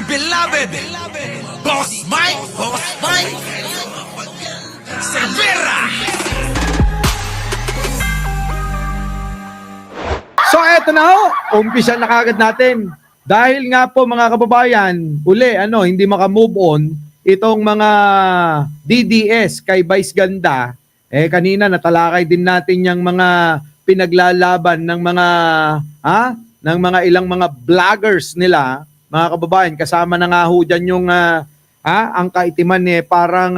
beloved Boss Mike Cervera. So eto na ho, umpisa na kagad natin. Dahil nga po mga kababayan, hindi maka-move on itong mga DDS kay Vice Ganda. Kanina natalakay din natin yung mga pinaglalaban ng mga ilang mga vloggers nila, mga kababayan. Kasama na nga ho dyan yung ang kaitiman parang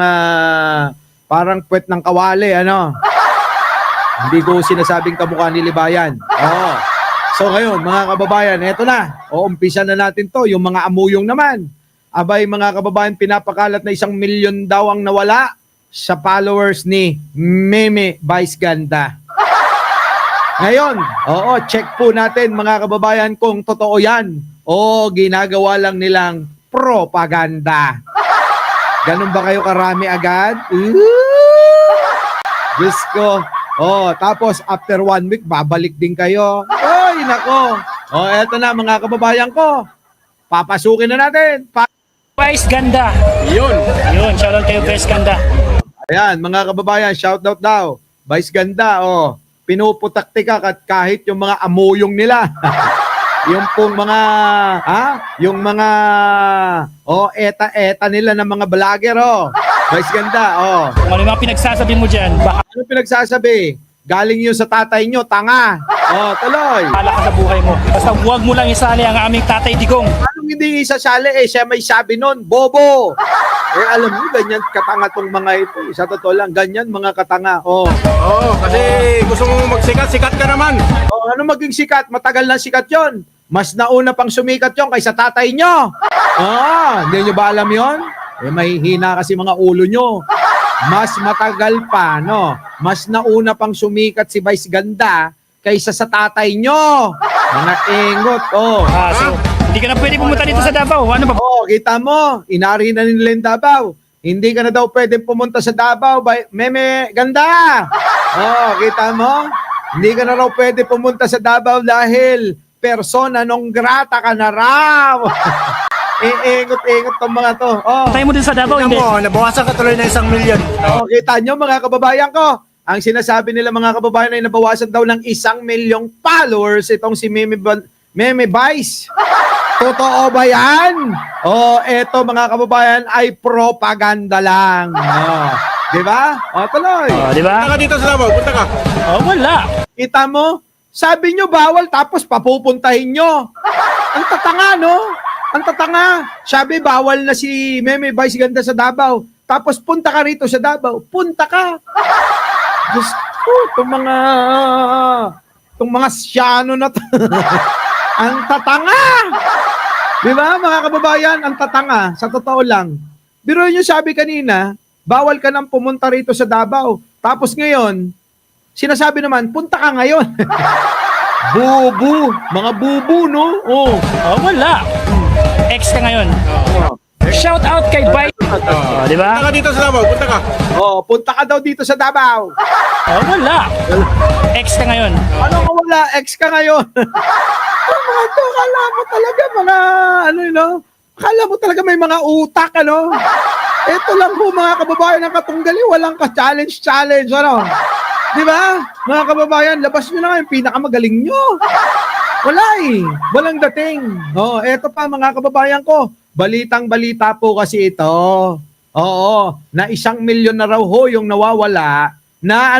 puwet ng kawali, Hindi ko sinasabing kamukha ni Libayan. Oo. So ngayon, mga kababayan, eto na. Umpisa na natin to. Yung mga amuyong naman. Abay, mga kababayan, pinapakalat na 1 milyon daw ang nawala sa followers ni Meme Vice Ganda. Ngayon, check po natin, mga kababayan, kung totoo yan o ginagawa lang nilang propaganda. Ganun ba kayo karami agad? Diyos ko. Tapos after 1 week, babalik din kayo. Ay, nako. Eto na mga kababayan ko. Papasukin na natin. Vice Ganda. Yun. Shoutout kayo, Vice Ganda. Ayan, mga kababayan, shoutout daw. Vice Ganda, pinuputaktik ka kahit yung mga amuyong nila. Yung pong mga, eta-eta nila ng mga vlogger, Vice Ganda, Kung ano yung mga pinagsasabi mo dyan, baka Ano pinagsasabi? Galing yun sa tatay nyo, tanga. Tuloy. pala ka sa buhay mo. Basta huwag mo lang isali ang aming tatay digong. Anong hindi isasali? Siya may sabi nun, bobo. Alam mo, ganyan katanga tong mga ito. Sa totoo lang, ganyan mga katanga. Kasi gusto mo magsikat, sikat ka naman. Ano maging sikat? Matagal na sikat yon. Mas nauna pang sumikat yon kaysa tatay nyo. Hindi nyo ba alam yon? May hina kasi mga ulo nyo. Mas matagal pa, Mas nauna pang sumikat si Vice Ganda kaysa sa tatay nyo. Mga engot, So, hindi ka na pwede pumunta dito sa Davao. Ano ba? Kita mo, inari na nila yung Davao. Hindi ka na daw pwede pumunta sa Davao, Meme Ganda. Kita mo? Hindi ka na raw pwede pumunta sa Davao dahil persona non grata ka na raw. Ingot-ingot tong mga to. Tayo mo din sa Davao, hindi. Nabawasan ka tuloy ng 1 milyon. Kita nyo mga kababayan ko. Ang sinasabi nila mga kababayan ay nabawasan daw ng 1 milyong followers itong si Meme Vice. Totoo ba yan? Eto mga kababayan ay propaganda lang. Diba? Tuloy. Di ba? Punta ka dito sa Davao, punta ka. Wala. Kita mo? Sabi nyo bawal tapos papupuntahin nyo. Ang tatanga, Ang tatanga. Sabi bawal na si Meme Vice Ganda sa Davao. Tapos punta ka rito sa Davao. Punta ka. Diyos ko, itong mga siyano na to. Ang tatanga. Diba mga kababayan? Ang tatanga. Sa totoo lang. Biro nyo sabi kanina, bawal ka nang pumunta rito sa Davao. Tapos ngayon, sinasabi naman, punta ka ngayon. Bubu. Mga bubu, no? Wala. Ex ka ngayon. Shout out kay Vice. Di ba? Punta ka dito sa Davao, punta ka. Punta ka daw dito sa Davao. Wala. Ex ka ngayon. Ano ka wala? Ex ka ngayon. Mga to, akala mo talaga akala mo talaga may mga utak, Ito lang po mga kababayan ng Katunggali, walang ka-challenge, Di ba? Mga kababayan, labas nyo na nga yung pinakamagaling nyo. Wala walang dating. Eto pa mga kababayan ko, balitang-balita po kasi ito. Na 1 milyon na raw ho yung nawawala na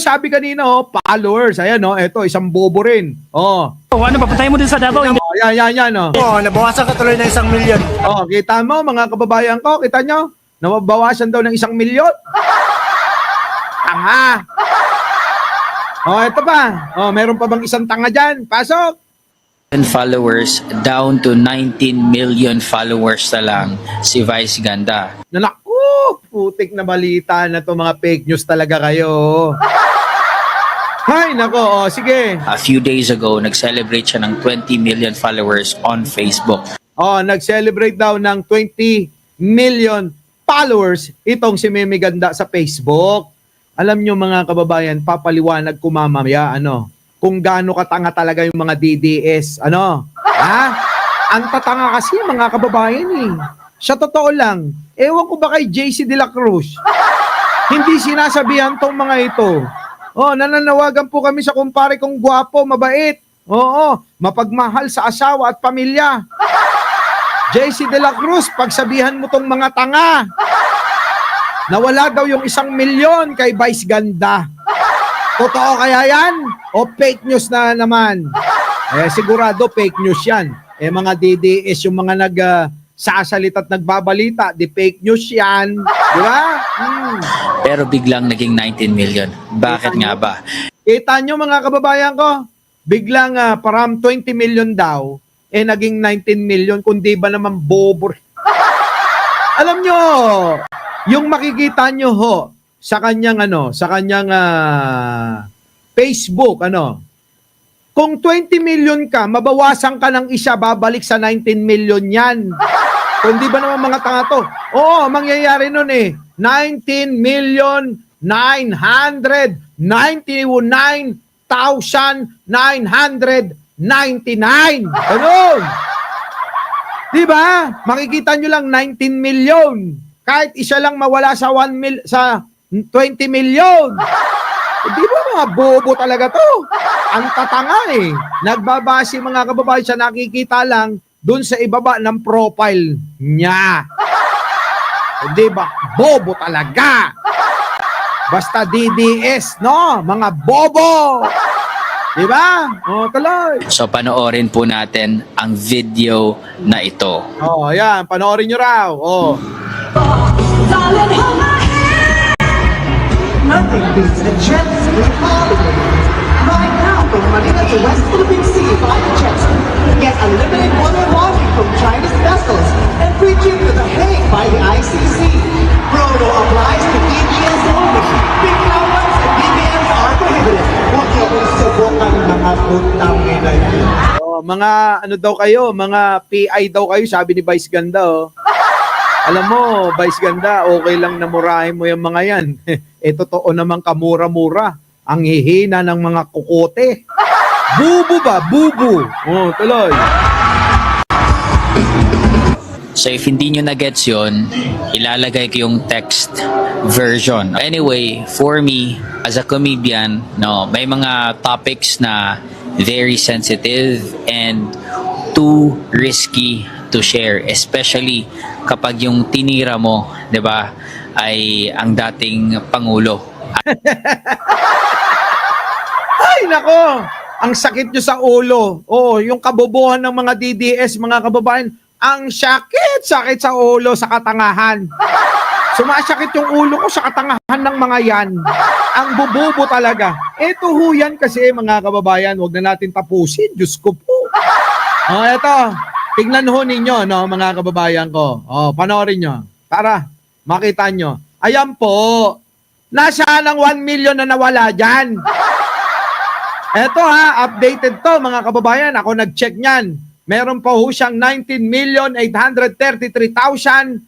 sabi kanina followers. Ayan eto, isang bobo rin. Ano ba? Puntahin mo din sa Davao, hindi. Yan. Nabawasan ka tuloy ng 1 milyon. Kita mo mga kababayan ko, kita nyo? Nabawasan daw ng 1 milyon. Tanga. Ito pa. Meron pa bang isang tanga dyan? Pasok. Followers down to 19 million followers na lang si Vice Ganda. Naku, putik na balita na to, mga fake news talaga kayo. Hay, nako, sige. A few days ago, nag-celebrate siya ng 20 million followers on Facebook. Nag-celebrate daw ng 20 million followers itong si Meme Ganda sa Facebook. Alam nyo mga kababayan, papaliwanag ko mamaya, kung gaano katanga talaga yung mga DDS. Ang tatanga kasi, mga kababayan eh. Sa totoo lang, ewan ko ba kay JC De La Cruz, hindi sinasabihan tong mga ito. Oh, nananawagan po kami sa kumpare kong gwapo, mabait. Oo, mapagmahal sa asawa at pamilya. JC De La Cruz, pagsabihan mo tong mga tanga. Nawala daw yung 1 milyon kay Vice Ganda. Totoo kaya yan? O fake news na naman? Sigurado fake news yan. Mga DDS yung mga sasalit at nagbabalita, di fake news yan. Di ba? Pero biglang naging 19 million. Bakit nga ba? Kita nyo mga kababayan ko, biglang param 20 million daw, naging 19 million, kundi ba naman bobo. Alam nyo, yung makikita nyo ho, sa kanyang Facebook, kung 20 million ka, mabawasan ka ng isa, babalik sa 19 million yan. Kung di ba naman mga tanga to? Oo, mangyayari nun 19,999,999. Ganun. Di ba? Makikita nyo lang 19 million. Kahit isa lang mawala sa 20 million. Di ba mga bobo talaga to? Ang tatanga eh. Nagbabase mga kababayan sa nakikita lang dun sa ibaba ng profile niya. Di ba? Bobo talaga. Basta DDS, no? Mga bobo. Di ba? O, tuloy. So panoorin po natin ang video na ito. Oh, ayan. Panoorin nyo raw. Oh. Nothing beats the jet ski holiday. Right now from Manila to West Philippine Sea via jet ski. Get unlimited water laundry from Chinese vessels and free trip to The Hague by the ICC. Promo applies to DBS only. Big numbers and BBMs are prohibited. Huwag niyo kong subukan mga putang ina niyo. Oh, mga ano daw kayo, mga PI daw kayo, sabi ni Vice Ganda, oh. Alam mo, Vice Ganda, okay lang na murahin mo yung mga yan. Totoo naman kamura-mura. Ang hihina ng mga kukote. Bubu ba? Bubu. Oh, tuloy. So if hindi nyo na-gets yun, ilalagay ko yung text version. Anyway, for me, as a comedian, no, may mga topics na very sensitive and too risky to share, especially kapag yung tinira mo, 'di ba, ay ang dating pangulo. Ay, nako! Ang sakit nyo sa ulo. Oh, yung kabobohan ng mga DDS, mga kababayan, ang sakit sa ulo, sa katangahan. Sumasakit yung ulo ko sa katangahan ng mga yan. Ang bububo talaga. Ito ho yan kasi, mga kababayan, wag na natin tapusin. Diyos ko po. Oh, eto. Tingnan ho ninyo, no, mga kababayan ko. Oh, panoorin nyo. Para makita nyo. Ayan po. Nasaan ang 1 million na nawala dyan? Eto ha, updated to, mga kababayan. Ako nag-check nyan. Meron po ho siyang 19,833,012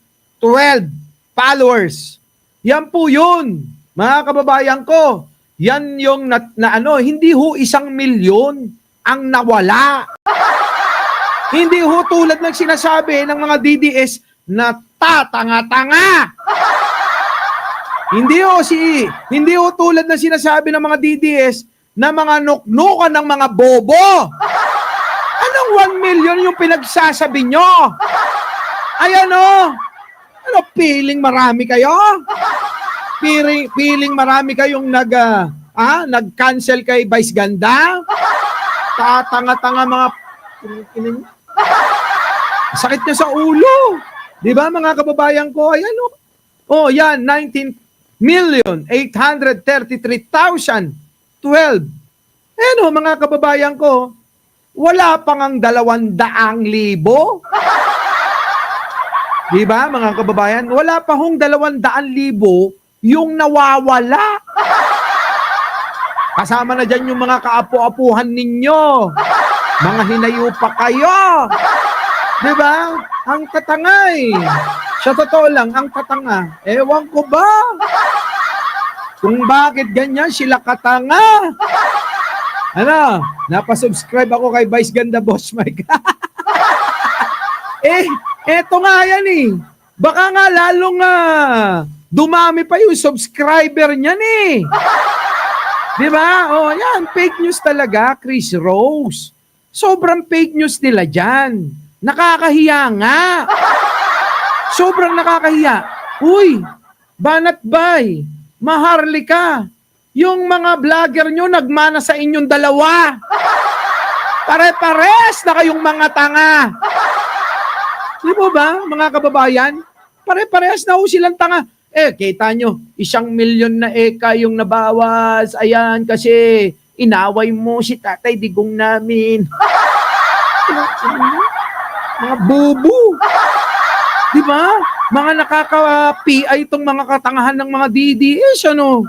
followers. Yan po yun, mga kababayan ko. Yan yung hindi ho 1 milyon ang nawala. Hindi ho tulad ng sinasabi ng mga DDS na tatanga-tanga. Hindi ho tulad ng sinasabi ng mga DDS na mga nuknukan ng mga bobo. Anong 1 million yung pinagsasabi nyo? Ayan o. Ano, feeling marami kayo? Feeling marami kayong nag-cancel kay Vice Ganda? Tatanga-tanga mga... Sakit niya sa ulo. Di ba mga kababayan ko? Ayan o. Oh, yan. 19,833,012. Ayan o mga kababayan ko. Wala pang ang 200,000. Di ba mga kababayan? Wala pa hong 200,000 yung nawawala. Kasama na dyan yung mga kaapu-apuhan ninyo. Mga hinayo pa kayo. Di ba? Ang tatangay. Sa totoo lang, ang tatanga. Ewan ko ba? Kung bakit ganyan sila katanga. Ano? Napasubscribe ako kay Vice Ganda Boss Mike. Eto nga yan eh. Baka nga lalong dumami pa yung subscriber niyan eh. Di ba? Oh, yan. Fake news talaga, Chris Rose. Sobrang fake news nila dyan. Nakakahiya nga. Sobrang nakakahiya. Uy, Banat Bay, Maharlika, yung mga vlogger nyo nagmana sa inyong dalawa. Pare-pares na kayong mga tanga. Di ba ba, mga kababayan? Pare-pares na ho silang tanga. Kita nyo, 1,000,000 na eka yung nabawas. Ayan, kasi inaway mo si Tatay Digong namin. Mga bubu. Di ba? Mga nakaka-PI itong mga katangahan ng mga DDS, ano?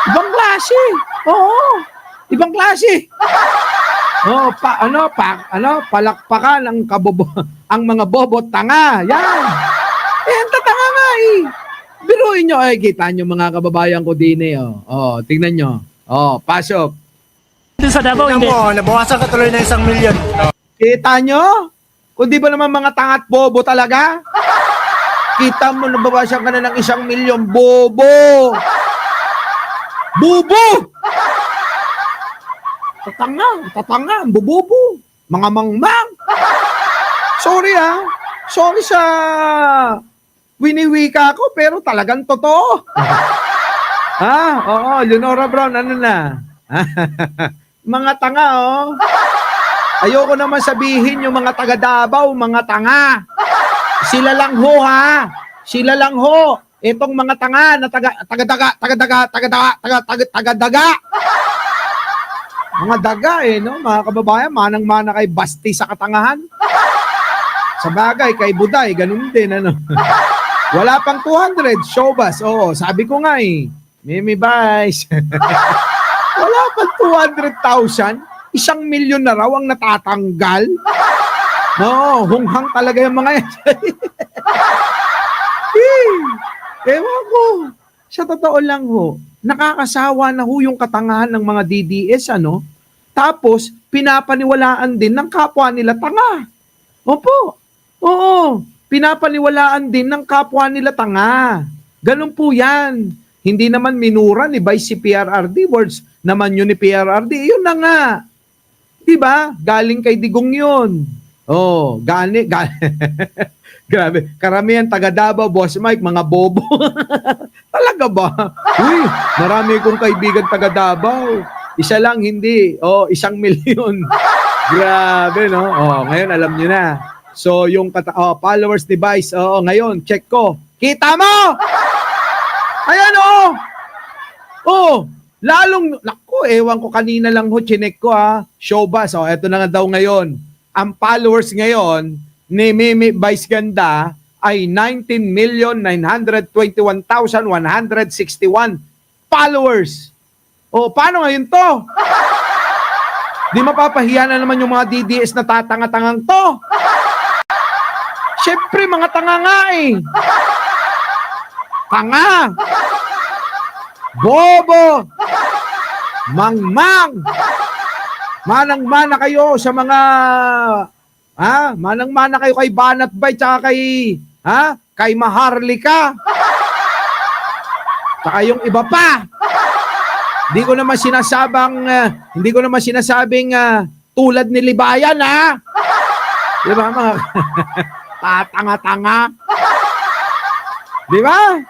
Ibang klase. Oo. Ibang klase. Oh, palakpakan ang mga bobo tanga. Yan. Ang tatanga nga eh. Biruin nyo, kita nyo mga kababayan ko din eh. Oh, tingnan nyo. Oh, pasok. Dito sa Davao, Tingnan hindi. mo, nabawasan ka tuloy ng 1,000,000. Kita nyo? Kung di ba naman mga tangat bobo talaga? Kita mo, nabawasan ka na ng 1,000,000. Bobo! Bobo! Tatanga, bububo. Mga mangmang. Sorry Sorry sa winiwika ko, pero talagang totoo. Oo, Leonora Brown, ano na? Mga tanga, oh. Ayoko naman sabihin yung mga taga Davao, mga tanga. Sila lang ho, ha? Sila lang ho. Itong mga tanga na taga-daga. Mga daga no? Mga kababayan, manang-mana kay Basti sa katangahan. Sa bagay, kay Buday, ganun din, ano? Wala pang 200, showbas. Oo, sabi ko nga eh. Mimi Vice. Wala pang 200,000. 1,000,000 na raw ang natatanggal. No, hunghang talaga yung mga yan. Ewan ko. Sa totoo lang ho, nakakasawa na ho yung katangahan ng mga DDS, ano? Tapos, pinapaniwalaan din ng kapwa nila tanga. Opo. Oo. Pinapaniwalaan din ng kapwa nila tanga. Ganun po yan. Hindi naman minura ni Vice si PRRD. Words naman yun ni PRRD. Yun na nga. Diba? Galing kay Digong yun. Oh, grabe. Karamihan taga Davao, Boss Mike, mga bobo. Talaga ba? Uy, marami kong kaibigan taga Davao. Isa lang, hindi. 1,000,000. Grabe, no? Ngayon alam nyo na. So, yung followers device, ngayon, check ko. Kita mo! Ayan, lalong, naku, ewan ko kanina lang ho, chinek ko showbus, eto na nga daw ngayon. Ang followers ngayon ni Mimi Vice Ganda ay 19,921,161 followers. Paano ngayon to? Di mapapahiya na naman yung mga DDS na tatanga-tangang to. Siyempre, mga tanga nga eh. Tanga. Bobo. Mangmang. Manang-mana kayo sa mga manang-mana kayo kay Banat Bay tsaka kay Maharlika. Tsaka yung iba pa. Hindi ko naman sinasabing tulad ni Libayan, Di ba mga tatanga-tanga? Di ba?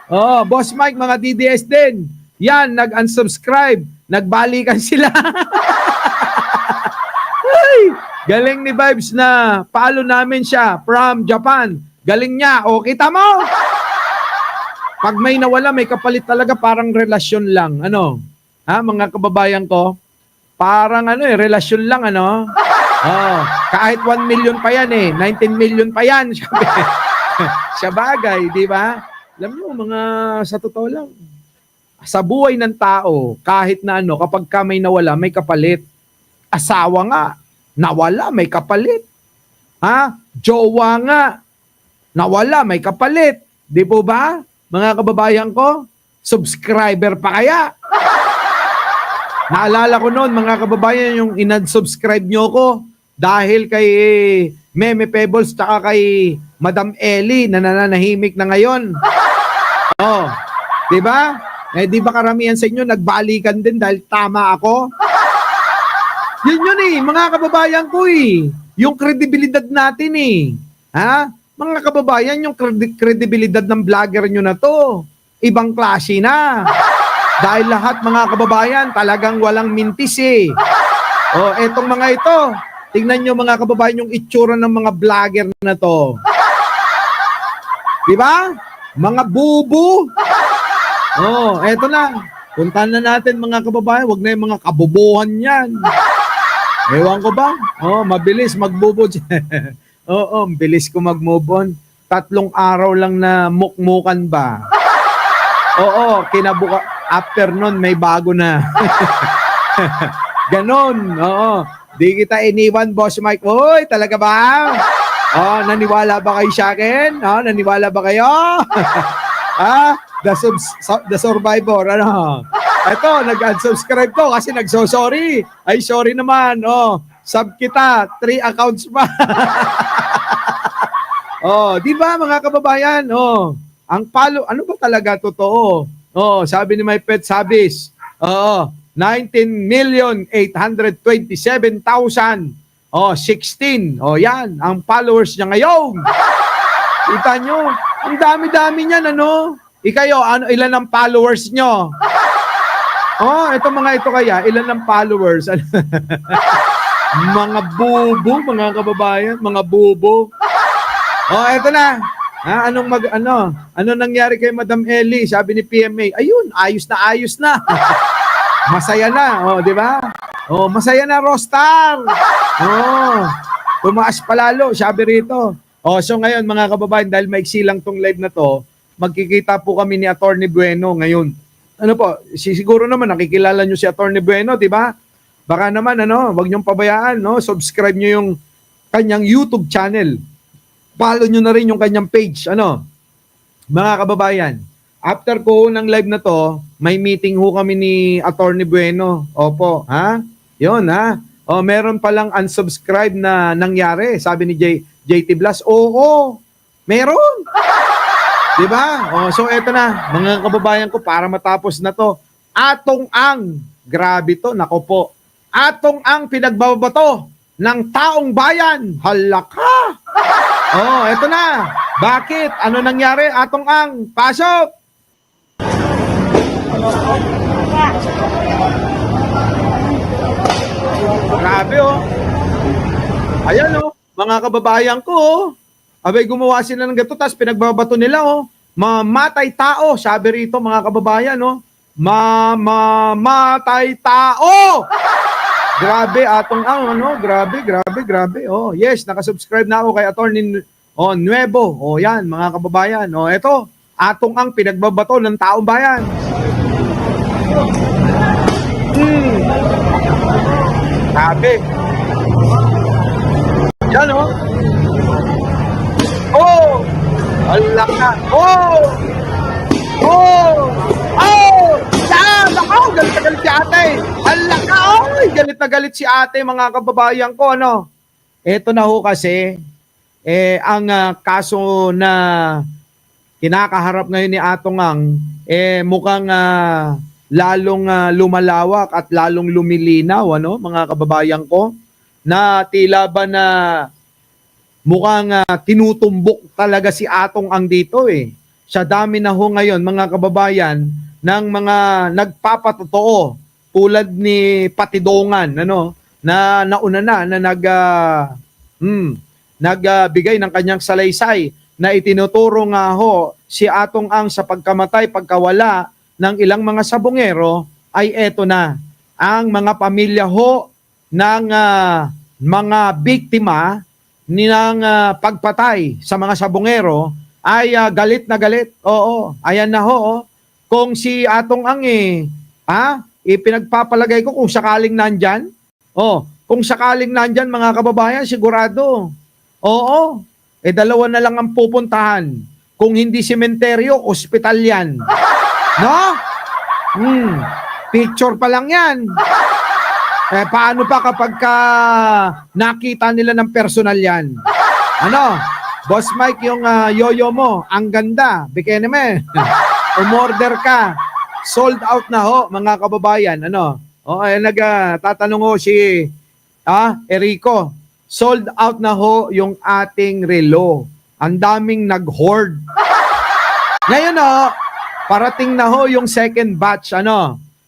Boss Mike, mga DDS din. Yan, nag-unsubscribe. Nagbalikan sila. Ay, galing ni Vibes na follow namin siya from Japan. Galing niya. Kita mo? Pag may nawala, may kapalit talaga, parang relasyon lang. Ano? Mga kababayan ko? Parang relasyon lang, ano? Kahit 1 million pa yan 19 million pa yan. Sa bagay, di ba? Alam mo, sa totoo lang, sa buhay ng tao, kahit na kapag ka may nawala, may kapalit. Asawa nga, nawala, may kapalit. Jowa nga, nawala, may kapalit. Di po ba? Mga kababayan ko, subscriber pa kaya? Naalala ko noon, mga kababayan, yung in-unsubscribe nyo ko dahil kay Meme Pebbles tsaka kay Madam Ellie na nananahimik na ngayon. Oh, 'di ba? Eh di ba karamihan sa inyo nagbalikan din dahil tama ako? Yun mga kababayan ko eh. Yung kredibilidad natin eh. Ha? Mga kababayan, yung kredibilidad ng vlogger nyo na to, ibang klase na. Dahil lahat mga kababayan, talagang walang mintis eh. O, etong mga ito, tingnan nyo mga kababayan yung itsura ng mga vlogger na to. Diba? Mga bubu. Oh, eto na. Puntahan na natin mga kababayan, wag na yung mga kabubuhan yan. Ewan ko ba? Oh, mabilis magbubo. Oo, bilis ko mag-move on. 3 araw lang na mukmukan ba? Oo, after nun may bago na. Ganon, oo. Di kita iniwan, Boss Mike. Hoy, talaga ba? Oh, naniwala ba kayo sa akin? Oh, naniwala ba kayo? The Survivor, ano? Ito, nag-unsubscribe ko kasi nagso-sorry. Ay, sorry naman. Oh, sub kita, 3 accounts pa. Oh, di ba mga kababayan? Oh, ang follow, ano ba talaga totoo? Oh, sabi ni My Pet Sabis. Oo, 19,827,000. Oh, 16. Oh, yan, ang followers niya ngayon. Kita nyo, ang dami-dami niyan, ano? Ikayo, ilan ang followers nyo? Oh, ito mga ito kaya, ilan ang followers? Mga bubo, mga kababayan, mga bubo. Oh, ito na. Ano nangyari kay Madam Ellie? Sabi ni PMA, ayun, ayos na. Masaya na, oh, di ba? Oh, masaya na, Rostar. Oh, tumaas palalo, sabi rito. Oh, so ngayon mga kababayan, dahil maiksi lang tong live na to, magkikita po kami ni Attorney Bueno ngayon. Ano po, siguro naman nakikilala nyo si Attorney Bueno, di ba? Baka naman, wag nyong pabayaan, subscribe nyo yung kanyang YouTube channel. Follow nyo na rin yung kanyang page, mga kababayan. After ko ng live na to, may meeting ho kami ni Attorney Bueno. Opo, ha? Yun, ha? O, meron palang unsubscribe na nangyari, sabi ni JT Blas. Oo, meron. Diba? O, so eto na, mga kababayan ko, para matapos na to. Grabe to, nako po. Atong ang pinagbabato ng taong bayan. Halaka! Oh, eto na. Bakit? Ano nangyari? Atong ang, pasok! Grabe oh. Ayan oh, mga kababayan ko oh. Abay gumawa sila ng gato, tapos pinagbabato nila oh. Mamatay tao, sabi rito mga kababayan oh. Mamatay tao! Grabe, atong ang grabe. Oh, yes, nakasubscribe na ako kay Attorney Nuevo. Oh, yan, mga kababayan. Oh, eto, atong ang pinagbabato ng taong bayan. Grabe. Yan, oh. Oh! Allah ka. Oh! Oh! Oh! Yan! Ako! Galit na galit si ate. Allah ka. Oh! Galit na galit si ate, mga kababayan ko, Ito na ho kasi, ang kaso na kinakaharap ngayon ni Atong Ang, mukhang lalong lumalawak at lalong lumilinaw, mga kababayan ko, na tila ba na mukhang tinutumbok talaga si Atong Ang dito Sa dami na ho ngayon, mga kababayan, ng mga nagpapatotoo tulad ni Patidongan, na nauna na nagbigay ng kanyang salaysay na itinuturo nga ho si Atong Ang sa pagkamatay, pagkawala ng ilang mga sabongero, ay eto na, ang mga pamilya ho ng mga biktima ng pagpatay sa mga sabongero ay galit na galit. Oo, ayan na ho. Kung si Atong Ang ipinagpapalagay ko kung sakaling nandyan. Kung sakaling nandyan mga kababayan, sigurado. Oo, dalawa na lang ang pupuntahan. Kung hindi sementeryo, ospital yan. No? Picture pa lang yan. Paano pa kapag nakita nila ng personal yan? Ano? Boss Mike, yung yoyo mo, ang ganda. Bikini me. Umorder ka. Sold out na ho, mga kababayan. Ano? Tatanong ho si Erico. Sold out na ho yung ating relo. Ang daming nag-hoard. Ngayon parating na ho yung second batch.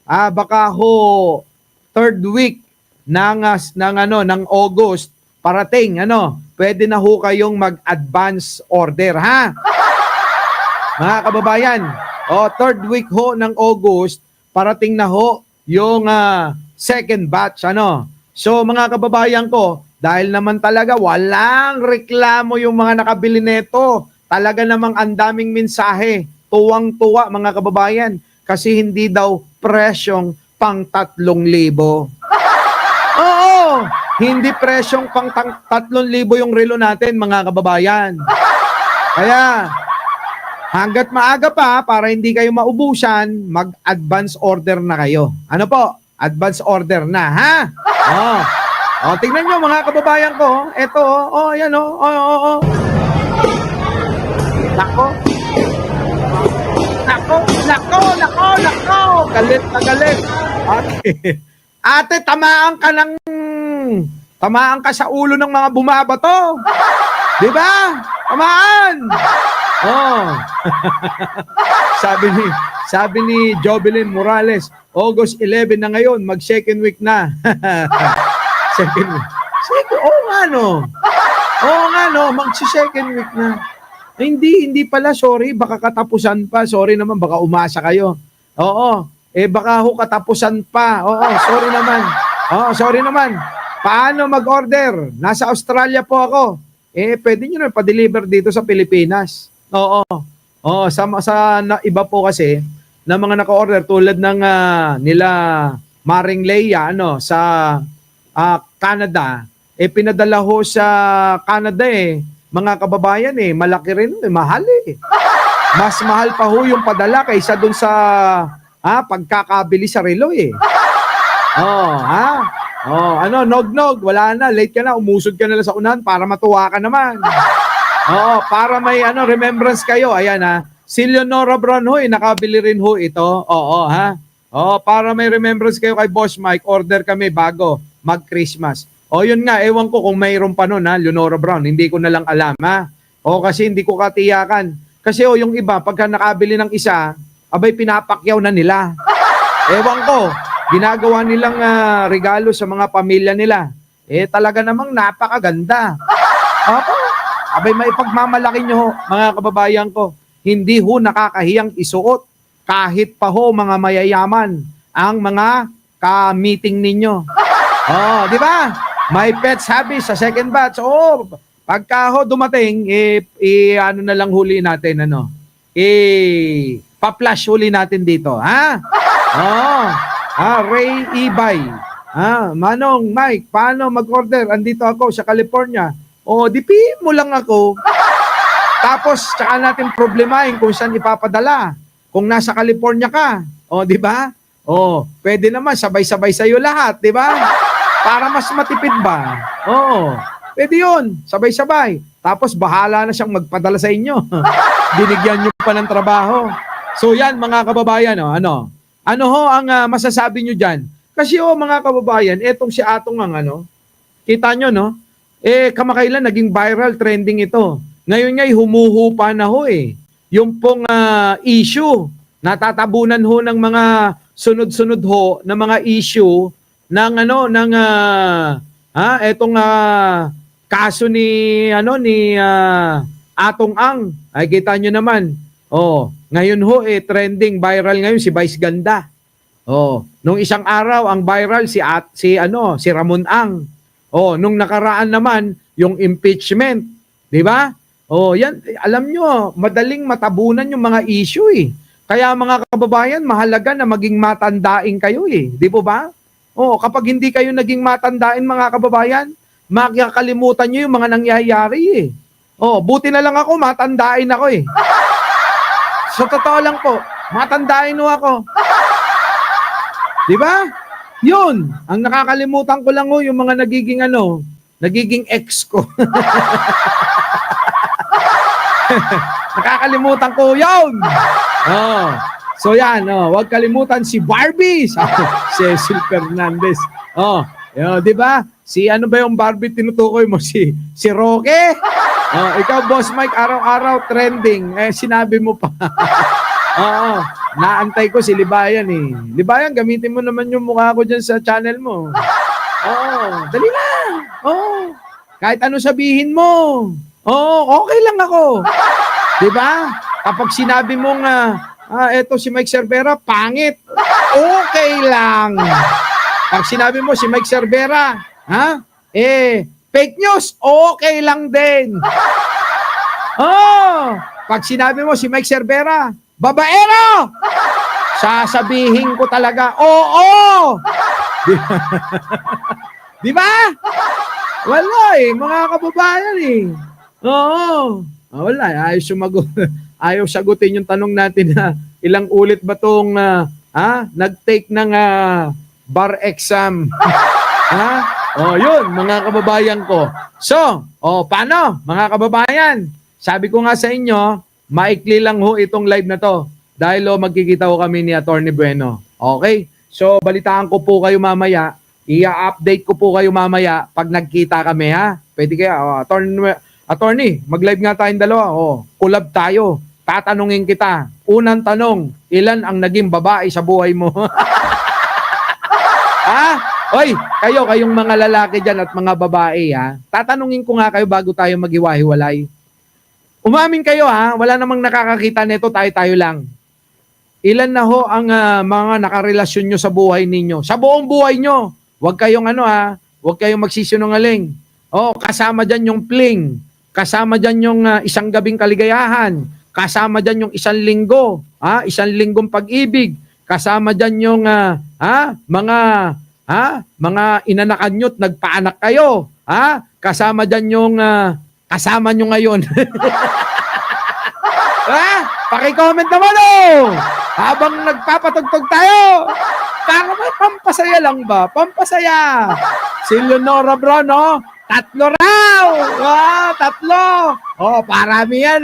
Baka ho third week ng August parating. Pwede na ho kayong mag-advance order, ha? Mga kababayan, third week ho ng August, parating na ho yung second batch, So, mga kababayan ko, dahil naman talaga walang reklamo yung mga nakabili nito. Talaga namang ang daming mensahe. Tuwang-tuwa, mga kababayan, kasi hindi daw presyong pang 3,000. Oo! Hindi presyong pang 3,000 yung relo natin, mga kababayan. Kaya, hanggat maaga pa, para hindi kayo maubusan, mag-advance order na kayo. Ano po? Advance order na, ha? Tingnan nyo, mga kababayan ko. Ito, yan, Nako. Galit na galit. Ate, tamaan ka sa ulo ng mga bumabato. Di ba? Tamaan. Sabi ni Jovelyn Morales, August 11 na ngayon, mag-second week na. Second week. Mag-second week na. Hindi pala, sorry, baka katapusan pa. Sorry naman, baka umasa kayo. Baka ho katapusan pa. Sorry naman. Paano mag-order? Nasa Australia po ako. Pwede nyo na pa-deliver dito sa Pilipinas. Sa iba po kasi, na mga naka-order tulad ng nila Maring Leia, sa Canada, pinadala ho sa Canada mga kababayan malaki rin, mahal Mas mahal pa ho yung padala kaysa dun sa pagkakabili sa relo Nog, wala na, late ka na, umusod ka na lang sa unahan para matuwa ka naman. Para may remembrance kayo. Ayan si Leonora Brown ho, nakabili rin ho ito. Para may remembrance kayo kay Boss Mike, order kami bago mag-Christmas. Yun nga, ewan ko kung mayroon pa nun, Leonora Brown. Hindi ko na lang alam, kasi hindi ko katiyakan. Kasi yung iba, pagka nakabili ng isa, abay pinapakyaw na nila. Ewan ko, ginagawa nilang regalo sa mga pamilya nila. Talaga namang napakaganda. Abay may pagmamalaki nyo, mga kababayan ko. Hindi ho nakakahiyang isuot. Kahit pa ho mga mayayaman ang mga ka-meeting ninyo. Di ba? May pets hobby sa second batch. Pagka ho dumating, na lang huli natin, pa-flash huli natin dito, ha? Ray Ibay. Manong, Mike, paano mag-order? Andito ako sa California. Dipiin mo lang ako. Tapos, tsaka natin problemahin kung saan ipapadala. Kung nasa California ka. Di ba? Pwede naman, sabay-sabay sa'yo lahat, di ba? Para mas matipid ba? Pwede yun, sabay-sabay. Tapos bahala na siyang magpadala sa inyo. Binigyan niyo pa ng trabaho. So yan, mga kababayan, ano ho ang masasabi niyo dyan? Kasi mga kababayan, etong si Atong kita nyo, kamakailan naging viral trending ito. Ngayon nga'y humuhupa na ho Yung pong issue, natatabunan ho ng mga sunod-sunod ho na mga issue ng etong kaso ni Atong Ang. Ay kita nyo naman. Ngayon ho trending viral ngayon si Vice Ganda. Nung isang araw ang viral si Ramon Ang. Nung nakaraan naman yung impeachment, 'di ba? Yan alam nyo, madaling matabunan yung mga issue Kaya mga kababayan, mahalaga na maging matandain kayo Di po ba? Kapag hindi kayo naging matandain mga kababayan, makakalimutan nyo yung mga nangyayari buti na lang ako, matandain ako So totoo lang po, matandain mo ako. Di ba? Yun, ang nakakalimutan ko lang yung mga nagiging nagiging ex ko. Nakakalimutan ko yun. Oh. So yan, huwag kalimutan si Barbie, sabi Cecil Fernandez. Di ba? Si ano ba yung Barbie tinutukoy mo? Si Roque? Ikaw, Boss Mike, araw-araw trending. Sinabi mo pa. Naantay ko si Libayan eh. Libayan, gamitin mo naman yung mukha ko dyan sa channel mo. Dali na. Kahit ano sabihin mo. Okay lang ako. Di ba? Kapag sinabi mong, eto si Mike Cervera, pangit. Okay lang. Pag sinabi mo si Mike Cervera, fake news, okay lang din. Pag sinabi mo si Mike Cervera, babaero, sasabihin ko talaga, oo. Di ba? Wala mga kababayan wala, ayaw sagutin yung tanong natin na ilang ulit ba tong nag-take ng bar exam. Yun, mga kababayan ko. So, paano, mga kababayan? Sabi ko nga sa inyo, maikli lang ho itong live na to. Dahil magkikita ho kami ni Attorney Bueno. Okay? So, balitaan ko po kayo mamaya. I-update ko po kayo mamaya pag nagkita kami, ha? Pwede kaya, Attorney, mag-live nga tayong dalawa. Collab tayo. Tatanungin kita. Unang tanong, ilan ang naging babae sa buhay mo? Oy, kayong mga lalaki dyan at mga babae, tatanungin ko nga kayo bago tayo maghiwa-hiwalay. Umamin kayo, wala namang nakakakita nito, tayo-tayo lang. Ilan na ho ang mga nakarelasyon nyo sa buhay ninyo? Sa buong buhay nyo. Huwag kayong huwag kayong magsisinungaling. Kasama dyan yung fling. Kasama dyan yung isang gabing kaligayahan. Kasama dyan yung isang linggo. Isang linggong pag-ibig. Kasama dyan yung mga inanakan nyo't nagpaanak kayo. Kasama dyan yung kasama nyo ngayon. Paki-comment naman habang nagpapatugtog tayo. Para may pampasaya lang ba? Pampasaya. Si Leonora Brown, 3 raw. 3. Parami yan,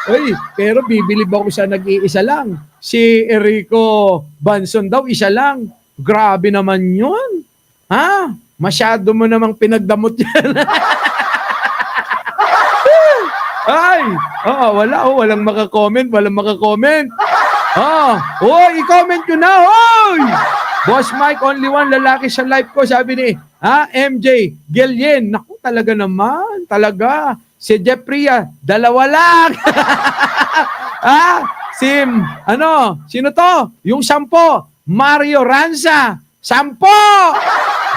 Uy, pero bibilib ako sa nag-iisa lang. Si Erico Banson daw, isa lang. Grabe naman yun. Masyado mo namang pinagdamot yan. Walang makakomment, i-comment nyo na, Boss Mike, only one lalaki sa live ko, sabi ni, MJ Gelyen. Naku, talaga naman, talaga. Si Jeffrey, 2 lang. Sino to? Yung 10. Mario Ranza, 10.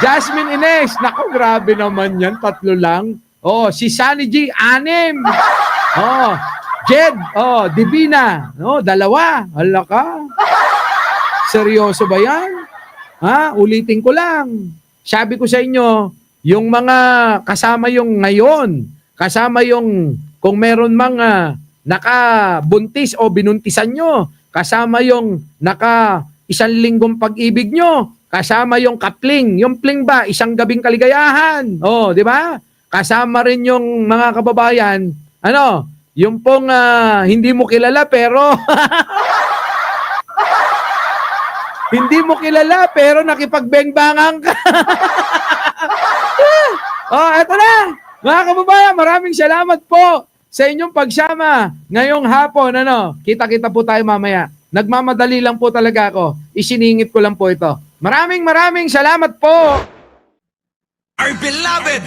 Jasmine Ines, naku, grabe naman yan, 3 lang. Si Sunny G, 6. Jed, Divina, 2. Hala ka. Seryoso ba yan? Ulitin ko lang. Sabi ko sa inyo, yung mga kasama yung ngayon, kasama yung kung meron mga nakabuntis o binuntisan nyo, kasama yung isang linggong pag-ibig nyo, kasama yung kapling. Yung pling ba, isang gabing kaligayahan. Di ba? Kasama rin yung mga kababayan, yung pong hindi mo kilala pero hindi mo kilala pero nakipagbengbangang ka. Eto na. Mga kababayan, maraming salamat po sa inyong pagsama ngayong hapon. Kita-kita po tayo mamaya. Nagmamadali lang po talaga ako. Isiningit ko lang po ito. Maraming salamat po. Our beloved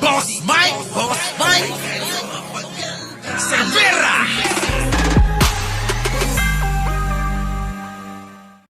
Boss Mike.